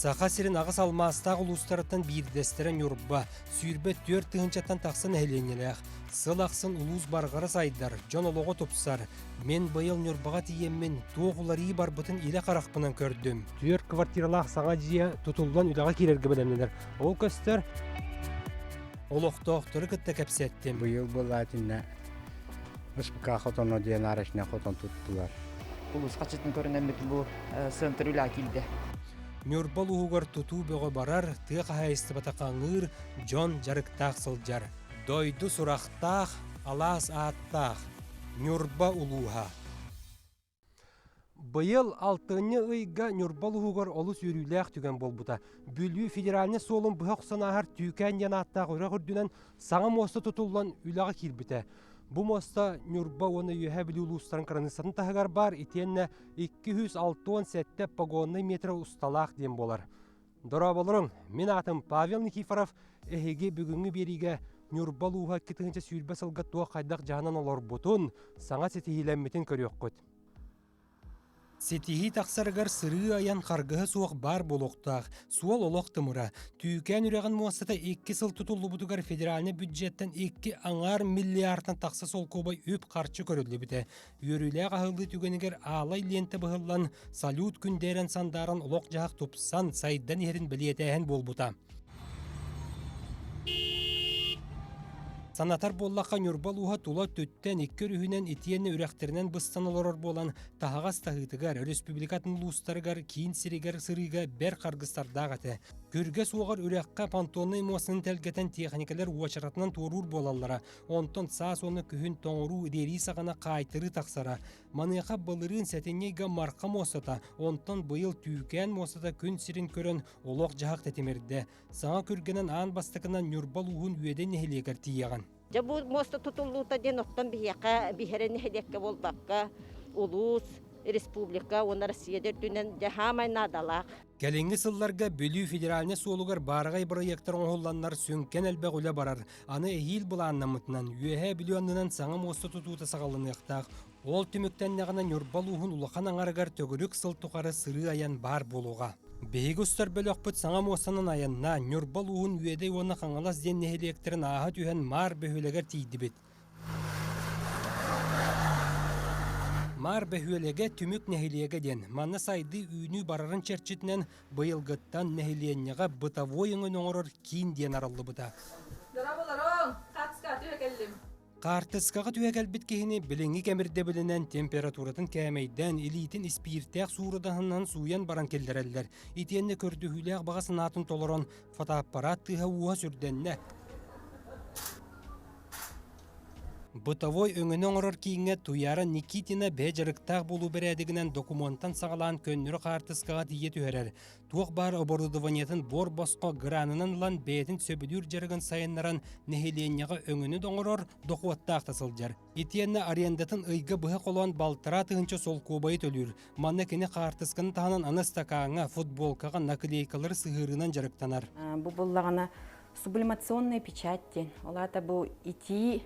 Саха сирин ағыс алмастағы ұлыстарыттан бейірдестерен юрба, сүйірбет 4 тығынчаттан тақсын әйленелеғ. Сыл ақсын ұлыз барғары сайдар, жон олығы топсар. Мен байыл нюрбаға тиеммен тоғылары бар бұтын иле қарақпынан көрдім. Түйер квартиралақ саңа жия тұтылдан үдіға керерге білемнелер. Ол көстер олықтоқтыры күтті кәпсеттім. Бұйыл бұл әтінне ұшпықа қотону дейін арашына қотон тұттылар. Бұл ұсқачытын көрінен біті бұл сынтыр үлі әкелді. Нюрбал уғығар тұту бөғі барар, тұғы қайысты батақаңыр, жон жарықтақ сылжар. Дойду сұрақтақ, алас аттақ. Нюрба улуға. Бұйыл 6-ны ұйға Нюрбал уғығар олыс үріләқ түген болбыта. Бүлі федераліне солын бұғық санағар түйкен янаттақ ұра күрдінен саңа моста тұтылған үліға келбіті. Бұл моста Нюрба оны үйе білі ұлыстарын қыраныстарын тағығар бар, итенне 260 погонны метр ұсталақ дем болар. Дора болырың, мен атым Павел Никифоров, әхеге бүгінгі беріге Нюрбал уға кетігінші сүйірбе сылға туа қайдақ жағынан олар бұтын, саңа сетихиленметін көрек көт. Сетихи тақсарғар сыры аян қарғығы суық бар болуқтақ, суал олықтымыра. Түйкен үреген муастата 2 сыл тұтылы бұтығар федералны бюджеттен 2 аңар миллиардтан тақсы сол көбай үп қарчы көрілі біті. Үйірілі қағылды түгенігер алай ленті бұғылан, салют күндерін сандарын олық жағық тұпсан сайдан ерін білетәйін бол бұта. Санатар боллаққа Нюрбал уға тула төттен 2 үрігінен итиенне үрәқтерінен бұстан оларар болан тағағас тағытығар, республикатын ұлыстарығар, кейін сирігер сырыға бәр қарғыстардағаты. Көрге суғар үрәққа пантонны емуасының тәлгетен техникалар уачаратынан торур болалара. Онтон саас оны күхін тоңыру дери сағана қайтыры тақсара. Маныға бұлырын сәтенейға марқа мосата, онтон бұйыл түйкен мосата күн сирин көрін олық жағақ тәтемерді. Саңа көргенен аң бастықынан Нюрбал уғын үйеден нехелегер тияған. Жабу моста тутулута ден оттан бияка бихерен хедекке болбакка улус республика оны Россияда дүнен жахамай надалак. Кәлеңгі сылларға бөлі федераліне солуғар барағай проекттар оңғолланлар сөнкен әлбәқ өлі барар. Аны әйіл бұл аннамытынан, үйе білуанынан саңа моста тұтуыта сағалыны яқтақ. Ол түміктен нағына Нюрбал уғын ұлақан аңарығар төгірік сыл тұқары сыры аян бар болуға. Бейгі ұстар бөлі оқпыт саңа мостанын аянна Нюрбал уғын үйедей оны қаңалас ден нәхелектерін аға түйен мар бөхілегер тейді бет. Мар бөхілеге түмік нәхелеге ден. Манна сайды үйіні барарын черчетінен бұйылғыттан нәхеленеға бұтавой үңін оңырыр кейін ден арылы бұта. Дұрабыларың, қатысқа түйекелдім. Қартысқаға түйекелбет кейіні біліңі кәмірде білінен температуратын кәмейден илейтін іспиртәк суырыдағынан суян баран келдерелдер. Итенне көрді хүләқ бағасын атын толырын фотоаппарат тыға уға сүрденне. Бұтавой өңіні оңырыр кейінге туяра Никитина бәжіріктақ болу бәрәдігінен документтан сағалан көннірі қартысқаға тие түйерер. Туық бар оборудованиятын бор босқа гранынан лан бәйтін сөбілір жарығын сайынларан нәхеленеға өңіні доңырыр доқуаттақ тасылжар. Итиенне арендатын ұйғы бұғы қолуан балтыра тығынчы сол көбайы төлір. Манна кені қартысқаны тағынан аныстақаңа, футболкаға наклейкалар сығырынан жарықтанар. Бұл болағана сублимационная печать. Олата бұл ити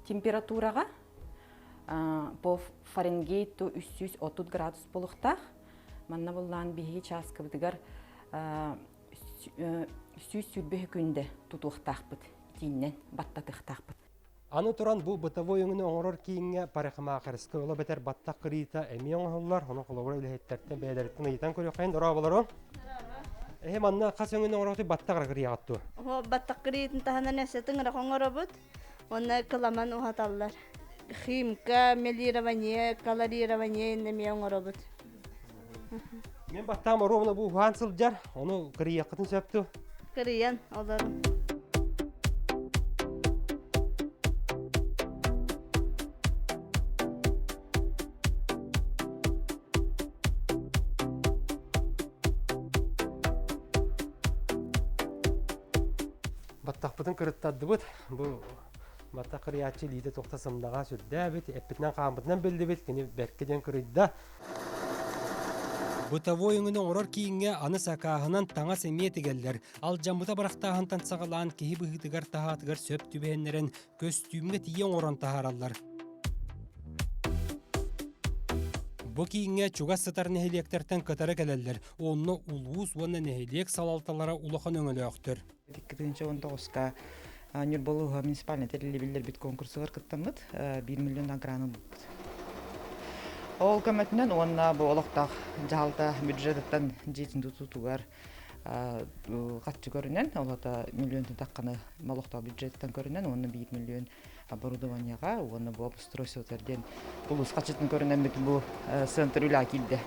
температураға по Фаренгейту 330 градус болуқтақ. Манна болған бейгі часкыбыдығар сүйіз сүрбе күнді тұтуқтақ бұд, кейіннен баттатықтақ бұд. Аны тұран бұл бұтавой өңіні оңырыр кейінге парақыма қарысқы олы бәтер баттақ қырыйта әме оңғылар, оны қолауыр өлігеттерден бәдәріттің ұйытан көрі қайын ұра болар манна қас өңіні оңырыр баттақ қырыяғатту? Баттақ қырыйтын тағынан әсетін рақоңыр бұд. Оны кыламан ухаталлар. Химка, мелирование, колорирование иннеме оңоробут. Мен баттам ровно бұл ғансыл жар, оны кырыяқытын сөпту. Кырыян оларым. Баттақ бұтын кырыттады бұд. Бұл баттақ кырыячы лиді тоқтасымдаға сүрді бет, әппетінен қамбытынан білді бет, кені бәркеден кырыйда. Бұтавой өңінің орор кейінге аны сақағынан таңа сәметі келдер. Ал жамбыта барақтағын тансағылан кейі бұғытығар тағатығар сөп түбәнлерін көстүйімге тиен оран тағаралар. Бу кийинге чугас сытар нехилектертен кытары келелер. Онны улуус уонна нехилек салалталара улахан өңөлөктөр. 2019-ка Нюрболуга муниципальный телебиллер бит конкурсыгар кыттамыт 1 миллион грант. Ол көмөтүнөн онна бу олоктак жалта бюджеттен жетин тутугар катчы көрүнөн, олата миллиондон такканы малоктак бюджеттен көрүнөн, оны 1 миллион оборудованияга, оны бу обустройствотерден улус качытын көрүнөн бит бу центр үлә килде.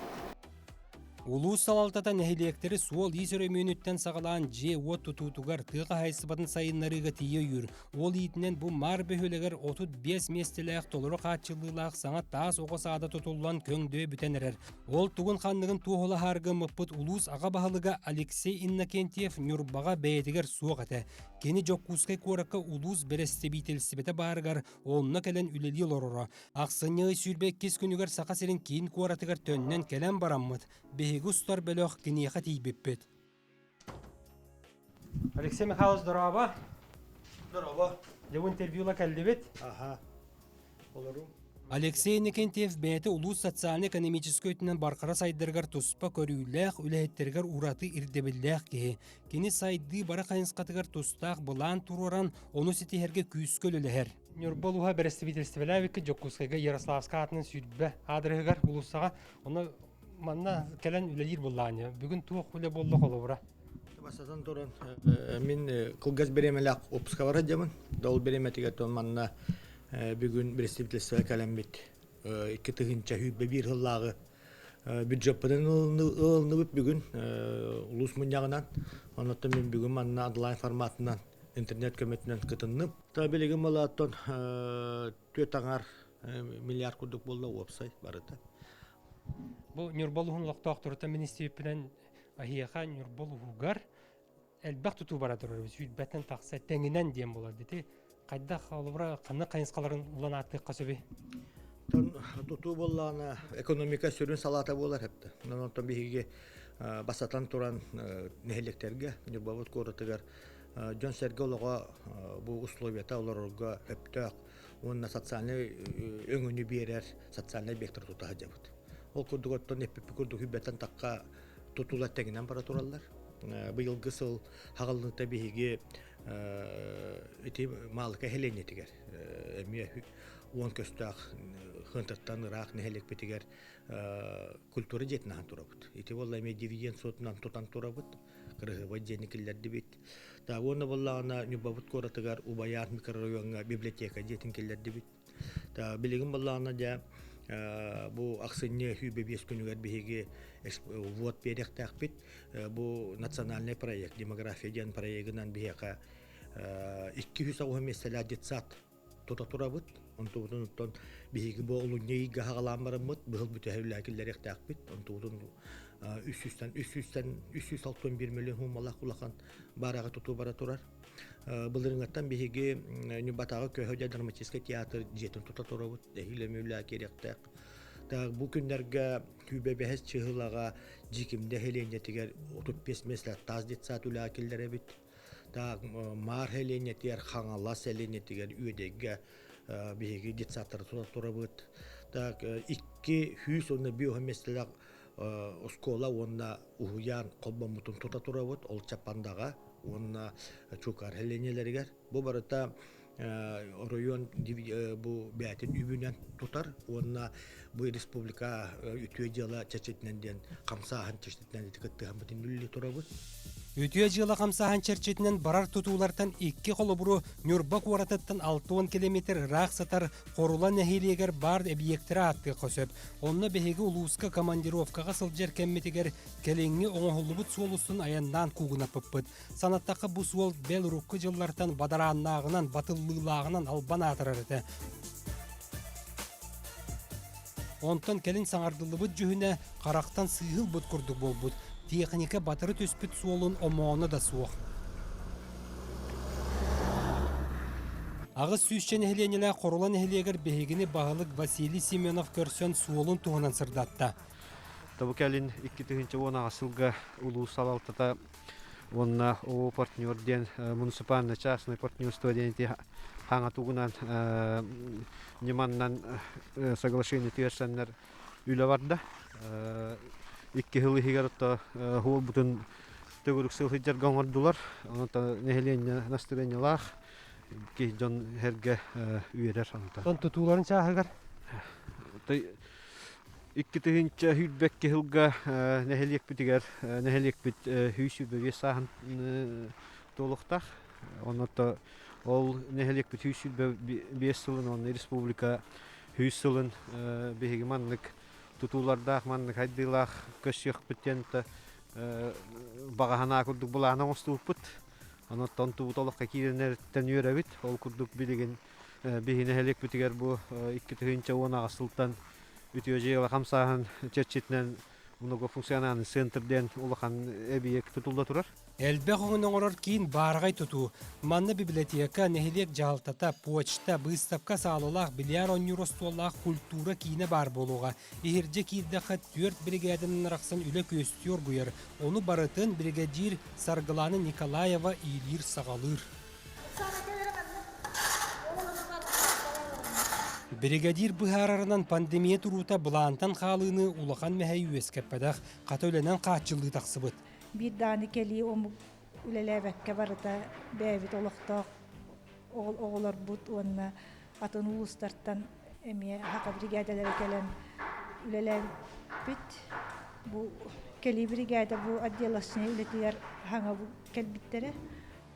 Улуус салалтата нехилектери суол исөрөмүүнүттен сагалаан же от тутутугар тыга хайсыбатын сайыннарыга тие үйүр. Ол итинен бу мар бөхөлегер 35 местелек толору катчылыылаак саңа таас ого саада тутуллан көңдөө бүтенерер. Ол тугун ханныгын туохола харгы мыппыт улуус ага бахалыга Алексей Иннокентьев Нюрбага бээтигер суок ате. Кени жоккускай куоракка улуус берестебителсибете бааргар онна келен үлели лороро. Аксыnyıy сүрбек кес күнүгер сака серин кийин куоратыгар төннен келен бараммыт. Бегустар белох кинеха тийбиппет. Алексей Михайлович, здорово. Здорово. Дев интервьюла келдебет. Ага. Олару. Алексей Иннокентьев бәйті улус социально-экономической өтінен барқара сайдыргар туспа көрүүләқ, үләйттергар ураты ирдебілләқ кеге. Кені сайды бара қайынсқатығар тустақ бұлан туроран, оны сетихерге күйіскөл үләхер. Нюрболуға берестебителстебеләвіккі Жоккускайға Ярославска атының сүйтбі адырығығар улусаға, оны манна келен үләйір бұлланы. Бүгін туық үлә болды қолы бұра. Басатан туран мен кылгаз беремелак опускавара демін. Дол береметиге тон манна бүгін берестебителстебе кәлембет. 2 тыгынча хүббе бир хыллағы бюджетпадан ылыныбыт бүгін улус мұньяғынан. Онытта мен бүгін манна онлайн форматынан интернет көметінен кытынып. Та белегім балаттан 4 миллиард күрдік болды опсай барыта. Бұл Нюрболуғын лоқтақтырыта министеріпінен ахияға Нюрболуғығар әлбәқ тұту бара тұрыр. Сүйтбәттен тақса тәңінен дем болар деді. Қайда қалыбыра қаны қайынсқаларын ұлан аттық қасөбе? Тұту болланы экономика сүрін салата болар әпті. Онтан бейге басатан тұран нәхелектерге Нюрболуғ көрітігер жон сәрге олыға бұл условията оларға өптіқ. Онына социальный өңіні берер, социальный бектір тұтаға жабыд. Ол күрдік оттан еппепі күрдік хүббеттен таққа тұтулар тәңінен бара тұралар. Бұйылғы сыл хағалықты бейге малыка хеленетігер. Әмия 10 көстақ хынтырттан ұрақ нәхелек бетігер культура жетінаған тұрабыд. Еті болла әмия дивиденд сотынан тұтан тұрабыд. Кырғыбай женікілерді бет. Оны боллағына нүбабыд көратығар Убаян микрорайонға библиотека жетін келерді бет. Білігін боллағына да бұл ақсынне хүбе 5 күнігер бейге ввод беректәк бет. Бұл национальный проект, демография ден проектінен бейге 200 меселі детсат тұта тұрабыд. Онтуғын бейге бұл ұлыннейгі ғалам барымыд, бұл бүті әуләкілер ектәк бет. Онтуғын 361 миллион хумалақ ұлақан бараға тұту бара тұрар. Бұлырыңаттан бейге нүбатағы көйхөде драматический театр жетін тұта тұрабыд. Дәхилі мәулә керектәк. Бұл күндерге хүбе бәхес чығылаға жекімді хеленетігер 35 меслі таз детсат үләкілдері бит. Мар хеленетігер, қаңалас хеленетігер үйдегі бейге детсаттары тұта тұрабыд. 200 оны бүйі меслілік оскола онна уян колбамутун тута турабыт ол чапандаға онна чукар хеленелергер. Бу барыта район бу бәтин үбүнен тутар. Онна бу республика үтүе жала чечетненден камсахан чечетнен дикеттен бутин үлли турабыт. Үтүе жылы қамсахан черчетінен барар тұтулартан 2 қолы бұру Нюрбак уаратыттан 60 километр рақ сатар қорулан нәхилегер бар объекттері атты қосып. Онына бәхеге улуысқа командировкаға сылжар кәмметігер кәлеңі оңғылыбыт суолусын аяндан куғына пыппыт. Санаттақы бұл суол бәл рукы жыллартан бадараннағынан, батыллылағынан албан атырар еті. Онтан кәлін саңардылыбыт жүхіне қарақтан сыйыл бұт күрдік бол бұт. Техника батыры төспіт суолын омооны да суық. Ағыз сүйшен әхленелі қорулан әхлегер бәхегіні бағылық Василий Семенов көрсен суолын туғынан сырдатта. Табы кәлін 2-10 ағасылға ұлу салалтата онна о партнерден муниципальный частный партнерство денеті хаңа туғынан неманнан соглашение түйесенлер үле барда. Икки хылы хигарта хол бутун төгүрүк сылхыжар гоңордулар. Онта нехеленне настроениялах ки жон херге үйрер анта. Тон тутуларын чахыгар. Икки тыгынча хүлбекке хылга нехелек битигер нехелек бит хүйсү бөге сахан толуктах. Онта ол нехелек бит хүйсү бес сылын он республика хүйсүлын бегеманлык тутулардах маннык хайдылах көсөк биттенте багахана курдук булана оступут. Онтон тутулукка киренерден үйрөбүт. Ол курдук билеген бегенехелек битигер бу икки тыгынча она асылтан үтөжега хамсахан чечитнен многофункциональный центрден улахан эбиек тутулда турар. Элбе оңорор кийин баргай туту. Манна библиотека, нехилек жалтата, почта, выставка салалах, бильяр онюростуаллах культура кийине бар болуга. Ихирже кийдеха 4 бригадынын рақсын үле көстүр буйар. Оны барытын бригадир Саргыланы Николаева Илир сагалыр. Бригадир быхарарынан пандемия турута булантан халыны улахан мәхәй үескәппәдәх катөленән катчылы тақсыбыт. Bir dani keli omuk ülelevekke barıta bevit olukta oğullar but onna atın uluslardan emiye haka brigadelere gelen ülelevit bu keli brigade bu adyalasını ületiler hanga bu kelbittere.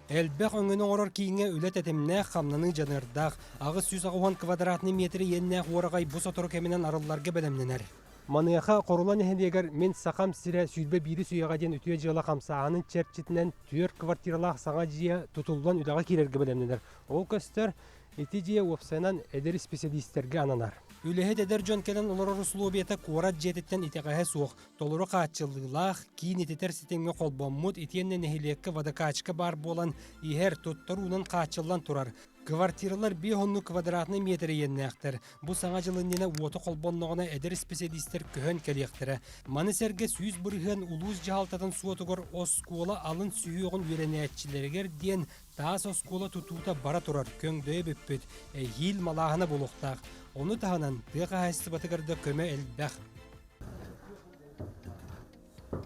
Элбэх өңөнө орор кийинге үлет этемне хамнаны жанырдах, агыс 190 квадратный метри еннэх орагай бу сотору кеминен арылларга белемненер. Маныяха корулан эхендегер мен сақам сире сүйдбе бири сүйяға ден үтüе жыла қамсағанын черчитінен 4 квартиралақ саңа жия тұтылуан үдіға керерге білемненер. Ол көстер эти жия опсайнан эдер специалисттерге ананар. Үлеһе дедер жон келен олорор условията куарат жететтен итеғаһе суох, толору қаатчылылах, кийин итетер ситеңге қолбоммут итенне нехилекке вадакачка бар болан ихер туттар унан қаатчыллан турар. Квартиралар 5 квадратный метр еннәқтер. Бу саңа жылыннена уоты қолбонноғына эдер специалисттер көхөн келектері. Маны серге сүйіз бұрыған улуыз жахалтатын суотығыр оскола алын сүйіғын үйренәтчілергер ден таас оскола тутута бара турар көңдөй бүппіт, ел малағына болуқтақ. Оны тағынан тыға хайсты батығырды көмі әлбәқ.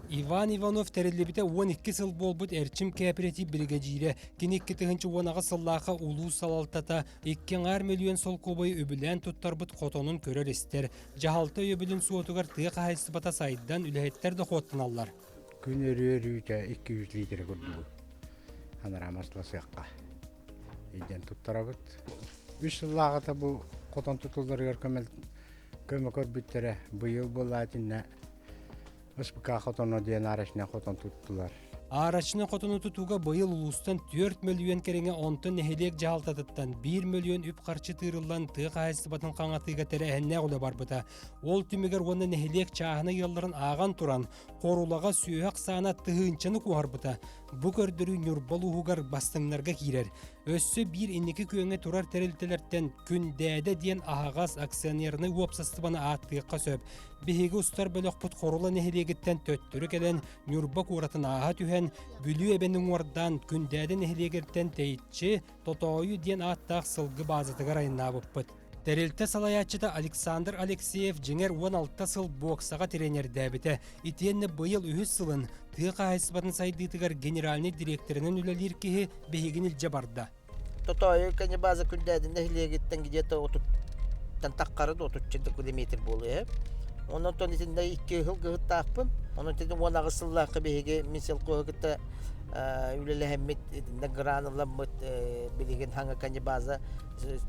Иван Иванов тәрелебіте 12 сыл болбыт әрчім кооператив бригадире, кенекке тығынчы онаға сыллаға улу салалтата 2 миллион сол кобай өбілен тұттарбыт қотонын көрер істер. Жахалты өбілін суотығар тыға хайсты бата сайдан үләйттер де қоттын аллар. Күн өрі-өрі 200 литр көрді. Анара масла сыяққа. Еден тұттарабыт. 3 сыллағыта бұл қотон тұтылдырғар көмі көрбіттері бұйыл болатынна. Ыспыка хотоно ден арашына хотон туттулар. Арашына хотону тутуга быйыл улустан 4 миллион кереңе онтын нехелек жалтатыттан 1 миллион үп қарчы тырылан тыға хайсы батын қаңатыға тәрі әнне құлы бар бұта. Ол түмігер оны нехелек чағыны елларын аған туран, қорулаға сүйек сана тығынчыны куар бұта. Бұ көрдірі нүрбал ұғығар бастыңларға кейрер. Өссі 1-2 күйіңе турар тәрілтелерден күн дәді ден ағағаз акционеріні уапсастыбаны аттыққа сөп. Беге ұстар бөлік бұт қорулы нехелегіттен төттірі келен нүрба куратын аға түйен бүлі әбенің ордан күн дәді нехелегерден тәйтші тотойы ден аттақ сылғы базытығар айына бұппыт. Тәрелті салаятчыда Александр Алексеев жеңер 16 сыл боксаға тренер дәбіті. Итенні бұйыл үйіз сылын тыға айсыбатын сайдытығар генеральный директорының үлелер кеге бейгін үлже барды. Тотойы көне базы күн дәді нехелегеттен где-то 30 километр болуы. Onun tonitinde 2 yıl gıhıttağpın. Onun dedim ona gısıllahı bihege misal koğukta ülele hemmet ne granılamıt bilgin hangi kanı bazı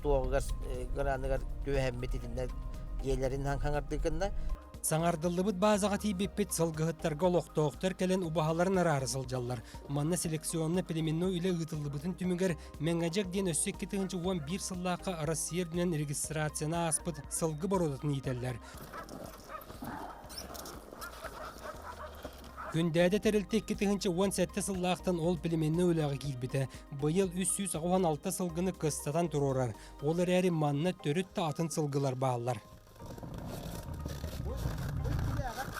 tuğgar granıgar tüve hemmet edinde yerlerin hangardıkında. Саңардылыбыт базаға тейбеппет сылғыттарға олықтауқтар кәлен ұбағаларын арары сылжалар. Манна селекционны пелеменну үлі ұтылыбытын түмігер мәңәжек ден өссек кетігінші 11 сыллаққа Россия дүнен регистрацияна аспыт сылғы бородатын етелер. Күндәді тәрілтек кетігінші 17 сыллақтан ол пелеменні өліға келбіті. Бұйыл 396 сылғыны қыстатан тұрорар. Олар әрі манна төрітті атын сылғылар бағалар.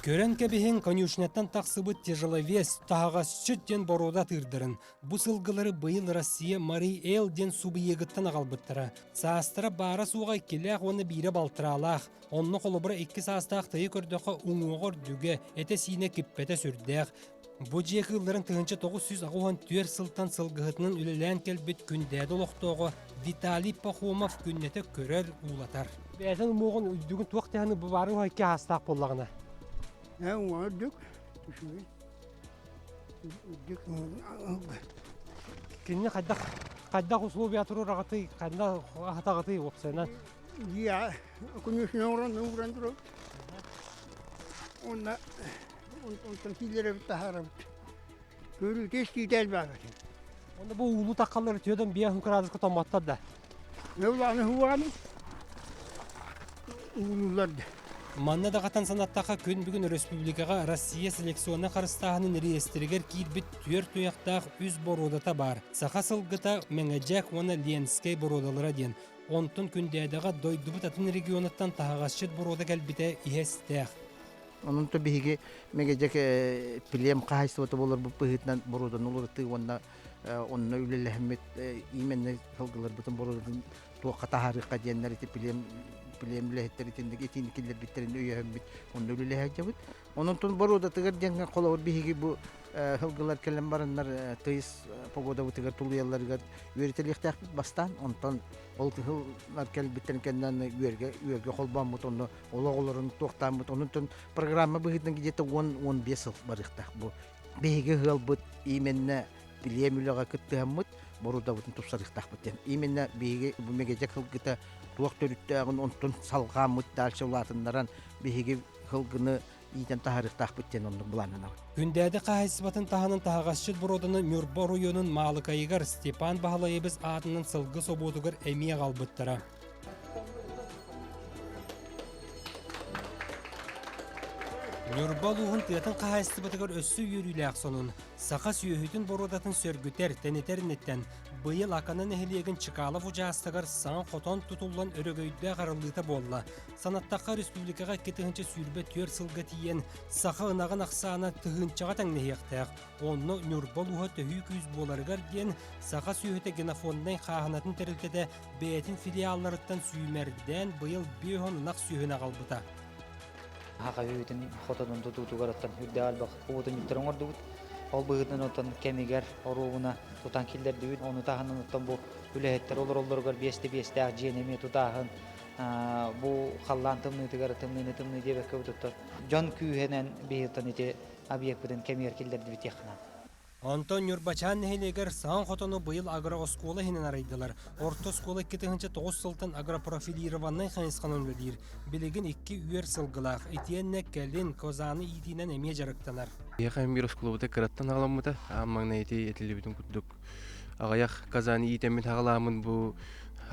Көрен кебехен конюшнеттан тақсыбыт тяжеловес тағас чөттен борода тырдырын. Бу сылгылары быйыл Россия Мари Эл ден субыйегіттен ағалбыттыра. Саастыра бара суға келях оны бире балтыралах. Онны қолыбыра 2 саастақ тайы көрдөқі уңуғыр дүге әте сине киппете сүрдәқ. Бу жекі ылларын 1994 сылтан сылгығытының үлелән келбет күндәді олықтоғы Виталий Пахомов күннеті көрер улатар. Бәзін мұғын үздігін туақтағыны бұбарын ғайке астақ болағына. Үздік. Кенне қайдақ условия тұру рағаты, қайда атағаты опсайынан? Я, конечно, уран тұру. Онда килері тахарабыт. Көрі тесті дәл бағатын. Онда бұл ұлы таққалары түйеден бия хүнкірадызғы томаттады да? Өуланы хуамыз. Улуларды. Манна дағатан санаттаға көн бүгін республикаға Россия селекционна қарыстағының реестрігер кейлбіт түйер тұяқтақ үз бородата бар. Сақа сылғыта мәңәжәк оны Ленскай бородалыра ден. Онтын күндәдіға дойдыбыт атын регионаттан тағасшыт борода кәлбіті иестәқ. Onun to bihige megecek pilem kahaysı bolur bu pıhıtdan borudan olurdu onna ülele hemmet imenle kalgılar bütün borudan to qataharıqa diyenler iti pilem lehetler itindeki etindikiller bitlerin üye hemmet onna ülele hacabıt. Onun ton boruda tıgır diyen kolawur bihige bu halgılar kellem baranlar tıyız pogoda bu tıgır tuluyallar üreteli ihtiyaq bastan ondan ol kıllar kel bitten kendan üerge kolban mut onu oğulların toqtan mut onun ton programma bıhıtdan gidete 15 yıl barıqtaq bu bihige hılbıt imenne bilemülaga kıttığamut boruda butun tupsarıqtaq bitten imenne bihige bu megecek hılgıta tuaq törüttağın ondan salgamut dalçılatındaran bihige hılgını iten taharıqtaq bitten onu bulanana. Күндәді қағайсыбатын тағының тағасшыт бұродыны Мюрбор ойының Малыкайығар Степан Бағалайыбыз атының сылғы сободығыр әмия қалбыттыра. Мюрбал уғын тыятын қағайсыбатығыр өссі үйірілі ақсонын. Сақа сүйөхүтін бородатын сөргітер, тәнетерінеттен бұйыл ақанын әхілеген Чыкалов ұжастығыр сан қотон тұтылған өрігөйді қарылыта болла. Санаттаққа республикаға кетігінші сүйірбе төр сылғы тиен сақа ынағын ақсағына тұғынчаға тәңнеяқтақ. Оны Мюрбал уға төхүй күйіз боларығар ден сақа сүйөті генофондың қағынатын тәрілтеді бәйтін филиалларыттан сүймерден бұйыл бейхон ынақ сүйін ағалбыта. Haqa hüyütün xotanın tutuğaratan hüdde albaq uğutun yüklerin orduğut. Ol bığıdın otan kemiger oruğuna tutan killer düğün. Onu tahanın otan bu ülehetler olur beste ağ tutahın. Bu xallan tımnı diye bekle tutar. Can kühenen bihirtan iti abiyek bidin kemiger killer düğüt yakına. Антон Нюрбачан нехелегер сан хотону быйыл агроскола хинен арайдылар. Орто скола 9 сылтын агропрофилированный ханисқанын бедир. Билеген 2 үйер сылгылақ. Итиенне кәлін козаны итинен әме жарықтанар. Яқайым биросколабыда караттан ағаламыда. Аммаңна ити етілі бітін күттік. Ағаяқ казаны итемет ағаламын бұл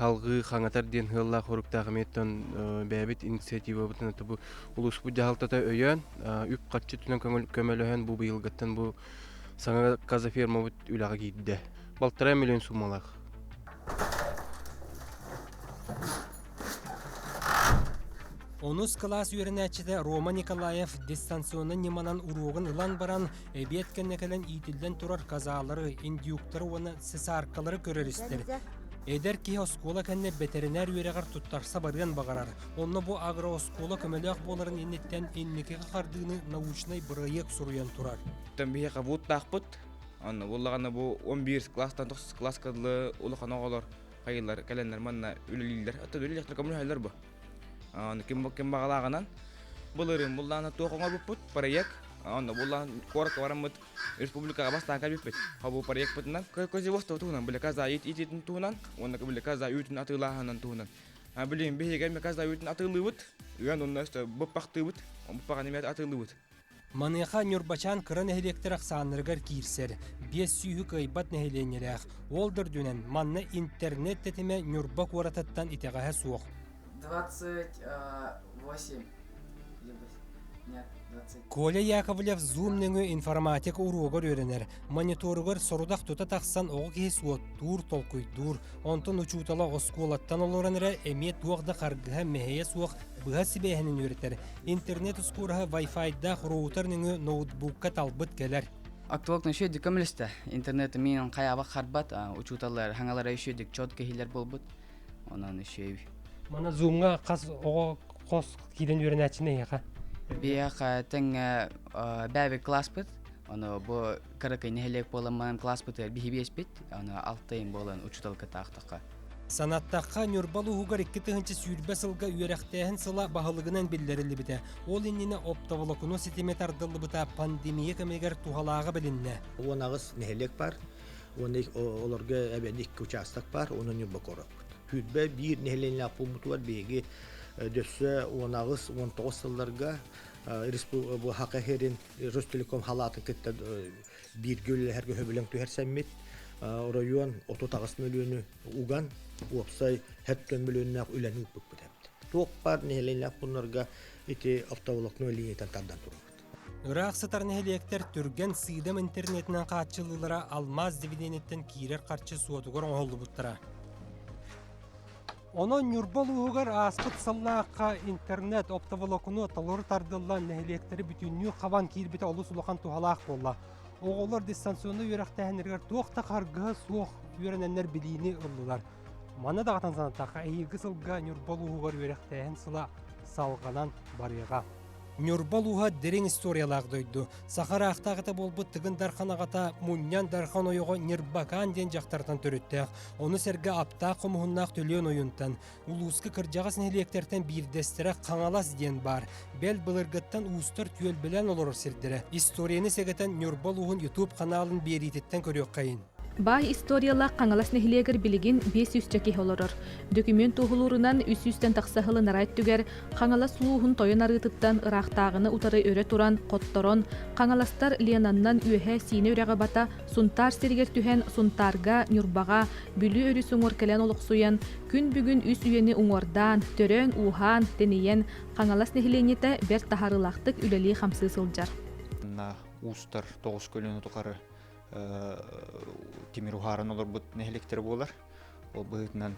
халғы қаңатар ден ғылла қорықтағыметтен бәбет инициатива бұтын әті бұл ұлыс бұл жағалтата өйен. Үп қатшы түнен көмелөйен бұл быйылғаттан бұл Саңа каза ферма бұт үліға кейді. 1,5 миллион сумалақ. Онус класс үйерінәчіде Рома Николаев дистанционы неманан ұруғын ұлан баран әбеткеннекелен итілден тұрар казалары, индиуктары оны сесаркалары көрерістер. Эдер ки оскола кәнне ветеринар үйерегар туттарса барған бағарар. Онны бұл агрооскола көмелек боларын иннеттен иннекеге қардығыны научнай бұрайық сұруян тұрар. Бие қабуыт тақпыт. Олағаны бұл 11 класстан 9 класс қадылы олыққан оғалар, қайылар, кәлендер, манна өлілілер. Атты өліліктер көмір әлдер бұл. Кем бағалағанан. Бұл ұрын бұлланы тоқыңа бұппыт, парайек. Бұлланы қорыққа барамыд республикаға бастан кәлбіппет. Бұл парайек бұтынан көзе vostы тұғынан. Білі қаза етін тұғынан, оны білі қаза үйтін атылағанан тұғынан. Білейін бейгенме қаза үйтін атылы бұт. Үйен оны бұппақты бұт, бұппаған емет атылы бұт. Маныха Нюрбачан кырын эхелектер ақсаныргар кирсер. 5 сүйі кайбат нехеленерек. Олдыр дүнен манны интернет тетіме Нюрбак орататтан итеғаға суық. 28. Коля Яковлев Zoom-нөңі информатик уруғыр өрінер. Мониторығыр сорудақ тута тақсан оғы кейс тур толкуйдур. Онтон учутала осколаттан олораныры әме туақда қарғыға мәхейе суақ бұға сібәхінің өретер. Интернет ұскураға Wi-Fi-да роутер-нөңі ноутбукка талбыт келер. Актуалны шөйдік көмілісті. Интернеті мен қаяба қарбат, учуталар, хаңалар шөйдік чот кехилер болбыт. Онан шөй. Мана Zoom-ға қос кейден өрін әчіне еқа? Бияқа тәң бәбі класс бұд. Оны бұл қырықай нәхелек болыман класс бұд бейбес бет. Оны алтайын болын учуталғы тақтаққа. Санаттаққа Нюрбалу хугар 2-тігінші сүйірбе сылға үйерақтайын сыла бағылығынан білдерілі біті. Ол еніне оптоволокуно сетемет ардылы бұта пандемия көмегер туғалаға білінне. Онағыз нәхелек бар. Оларға әбән 2 участок бар. Оны Нюрба қорап бұд. Хүйтбе бір нәхеленлі апыл бұты бар бейге дөссі онағыз 19 сылларға бұл хақы херін Ростелеком халатын кетті бір гөлі әргі хөбілің түхер сәммет. Район 30 миллионы уган, опсай 70 миллионы үләні үппік бұтәпті. Тоқ бар нәхеленлі бұнларға еті автоволокны линейтен тардан тұрғыд. Ирақ сытар нәхелектер түрген сыйдам интернетінен қатшылылыра алмаз дивиденеттен кейрер қарчы суатығыр оңғолы бұттыра. Онон Нюрбалуғар аспыт саллаққа интернет оптоволокуну талыр тардылан нәхелектері бүтінню қаван кейір біті олы сұлақан туғалақ болла. Оғылар дистанционы үйрақтәхінергер тоқта қарғы суық үйрененлер білейіні ұлылар. Мана дағатан санаттаққа әйіргі сылға Нюрбалуғар үйрақтәхін сыла салғанан барыға. Нюрбалуға дерен историялақ дойду. Сахара ақтағыта болбы тығын дарханағата мұньян дархан ойығы Нирбакан ден жақтартан төріттәқ. Оны сәргі апта қомығыннақ төлен ойынтан. Улуысқы кіржағас нәхелектертен бірдестірі қаңалас ден бар. Бәл бұлырғыттан уыстар түйел білән олар сірдірі. Историяны сәгітен Нюрбалуғын YouTube каналын берететтен көрек қайын. Бай историялақ қаңалас нәхилегер білігін 500 чаки олорор. Документ уғылурынан 300-тен тақсахылы нарайт түгер, қаңалас луғын тойын арытыттан ырақтағыны утары өрі туран, қотторон, қаңаластар ленаннан үйәе сине үрәға бата, сунтар сергер түхен сунтарға, нүрбаға, бүлі өрі сұңыр кәлен олықсуян, күн бүгін үс үйені ұңордан, төрен, ухан, денеен, қаңалас нәхиленеті бәр тахарылақтық үлелі қамсы сылжар. Устар 9 көліні тұқары темир ухарын олар бұд нәхелектері болар. Ол бұғытынан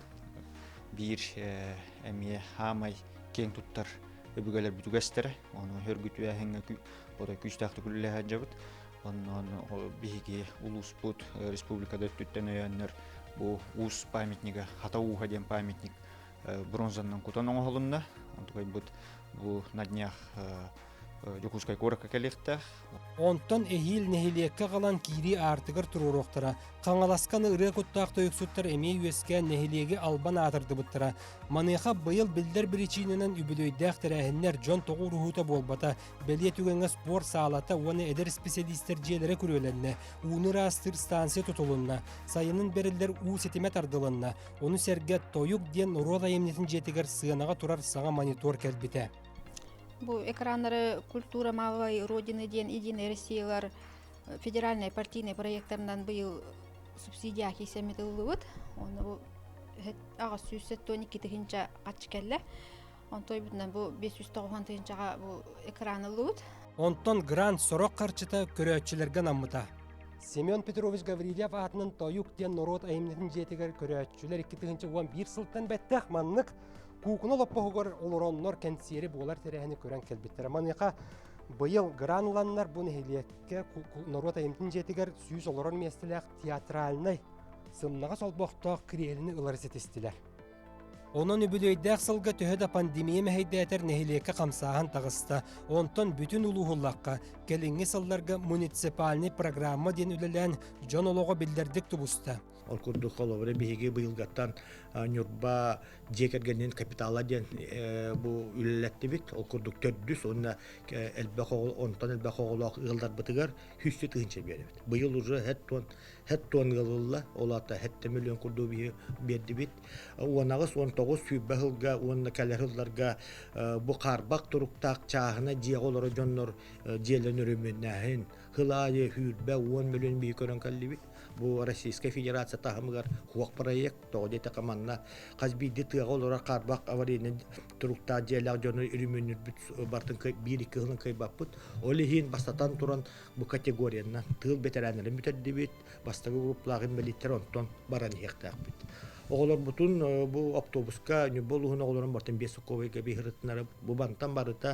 бір әмие хамай кен тұттар өбігелер бүтігестері. Оны өргіт өәхіңі күштақты күлілі әджабыд. Оны бейге улус бұд республикада өттіттен өйәнлер бұл ұс памятнигі, хата уға ден памятник бронзаннан күтан оңғылынна. Бұл наднях Жокускай коракка келекті. Онтон эхил нехилекке қалан кири артығыр тұруруқтыра. Қаңаласқаны ұры құттақты өксуттар әмей өскен нехилеге албан атырды бұттыра. Манеха бұйыл білдер бірічінінен үбілөйдәқтір әхінлер жон тоғу рухута болбата. Бәлие түгенге спор саалата оны әдер специалистер желері күрөленне. Уыныр астыр станция тұтылынна. Сайынын берілдер у сетемет ардылынна. Оны сәрге тойук ден рода емнетін жетігер сығанаға тұрар саңа монитор кәлбіте. Бұл экраннары культура малой родины ден единой Россиялар федеральной партийной проекттарынан бұл субсидия кесемет ұлығыд. Оны бұл ағас 112 тігінші қатшы кәлі. Он той бұдынан бұл 590 тігіншіға бұл экран ұлығыд. Онтон грант сорок қарчыта көрәтшілерге намыта. Семен Петрович Гаврилев атының тойук ден народ айымнетін жетігер көрәтшілер 2 тігінші 11 сылттан бәттәқ маннық Кукуна лоппағығыр олыроннор кәнсері болар тәрәхіні көрән кәлбеттері. Манеқа бұйыл гранланнар бұны хелиекке народ айымтын жетігер сүйіз олырон местіләқ театральнай сымнаға сол боқтақ кіреліні ұлар сетестілер. Onun übülöydəq sılga töhədə pandemiya məhəydətər nəhiliyəkə qamsağın tağısta. Ondan bütün uluğullaqqa, gəlingi sıllarga munisipalni programma den ülələn John Oloğa bildirdik tubusta. Ол курдук холовре биһиги быйылгаттан нюрба жекергенин капитала ден бу үлелетти бит. Ол курдук 400 онна онтан элбахоголок ылдар бытыгар 100 тыгынча беребит. Быйыл уже хет тон гылылла олата 7 миллион курду берди бит. Онагыс 10 19 сүйбе хылга, онна кәлер хылларга бу қарбақ тұруқтақ чағына дияқ олары жоннор диелен өрөмөннәхін хылайы хүрбе 10 миллион бей көрін кәлі бит. Бу Российская Федерация тахымыгар хуак проект тоғдете командна қазбиді тыға олар қарбақ аварийный тұруқта диялақ жоннор өрөмөннөр бартын 1-2 хылын кайбақ бұд. Олы хин бастатан туран бу категорияна тыл ветеранларын бүтәдді бит, бастағы групплағын бәлеттер онтон баран хектақ бит. Оғылар бұтын бұл автобуска болуғын оғыларын бартын бесуковайға бейхірітінары бұл бантан барыта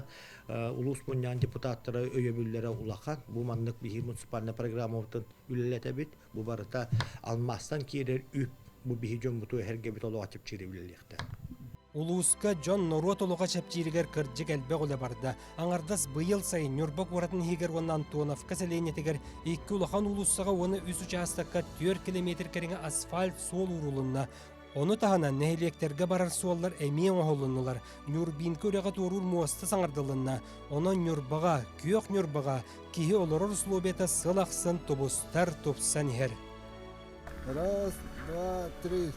улус мұниян депутаттары өйебілері улақан. Бұл мандық бейхір муниципальный программа бұтын үлелеті бит. Бұл барыта алмастан кейдер үп бұл бейхір жон бұты әрге бит олуға теп чері үлелеқті. Улууска Джон Норот олуға чапчиригер кырджик әлбе оле барды. Аңардас быйыл сайын Нюрбак оратын хигер онна Антоновка селенетигер 2 улахан улуссаға оны үс участакка 4 километр кереңе асфальт сол урулунна. Оны тағана нәхелектерге барар суаллар әмең оғылынылар. Нюрбинкі өлеға турур муасты саңардылынна. Оны Нюрбаға, күйек Нюрбаға, кихи олорор слобета сылақсын тобустар топсан хер. Раз, два, три,